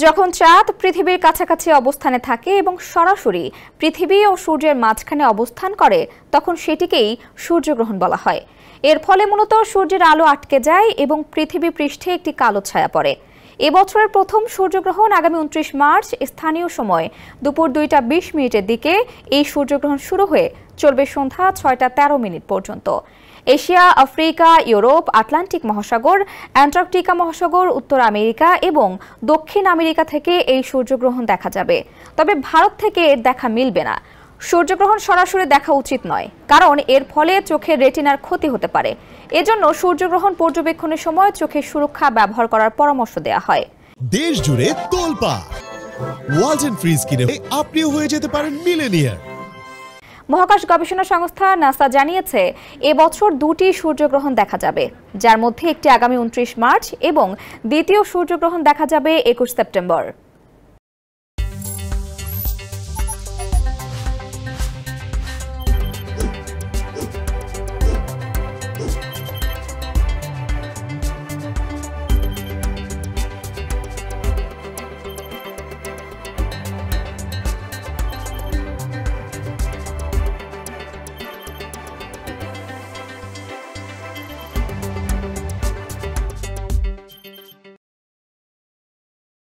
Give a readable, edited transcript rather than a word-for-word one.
যখন চাঁদ পৃথিবীর কাছাকাছি অবস্থানে থাকে এবং সরাসরি পৃথিবী ও সূর্যের মাঝখানে অবস্থান করে তখন সেটিকেই সূর্যগ্রহণ বলা হয়। এর ফলে মূলত সূর্যের আলো আটকে যায় এবং পৃথিবী পৃষ্ঠে একটি কালো ছায়া পড়ে। এবছরের প্রথম সূর্যগ্রহণ আগামী 29 মার্চ স্থানীয় সময় দুপুর 2:20 দিকে এই সূর্যগ্রহণ শুরু হয়ে চলবে সন্ধ্যা 6:13 পর্যন্ত। এশিয়া, আফ্রিকা, ইউরোপ, আটলান্টিক মহাসাগর, অ্যান্টার্কটিকা মহাসাগর, উত্তর আমেরিকা এবং দক্ষিণ আমেরিকা থেকে এই সূর্যগ্রহণ দেখা যাবে। তবে ভারত থেকে এর দেখা মিলবে না। সূর্যগ্রহণ সরাসরি দেখা উচিত নয়, কারণ এর ফলে চোখের রেটিনার ক্ষতি হতে পারে। এজন্য সূর্যগ্রহণ পর্যবেক্ষণের সময় চোখের সুরক্ষা ব্যবহার করার পরামর্শ দেওয়া হয়। দেশ জুড়ে তোলপাড় ওয়ালটন ফ্রিজ কিনে আপনিও হয়ে যেতে পারেন মিলেনিয়ার। মহাকাশ গবেষণা সংস্থা নাসা জানিয়েছে এবছর দুটি সূর্যগ্রহণ দেখা যাবে, যার মধ্যে একটি আগামী 29 মার্চ এবং দ্বিতীয় সূর্যগ্রহণ দেখা যাবে 21 সেপ্টেম্বর।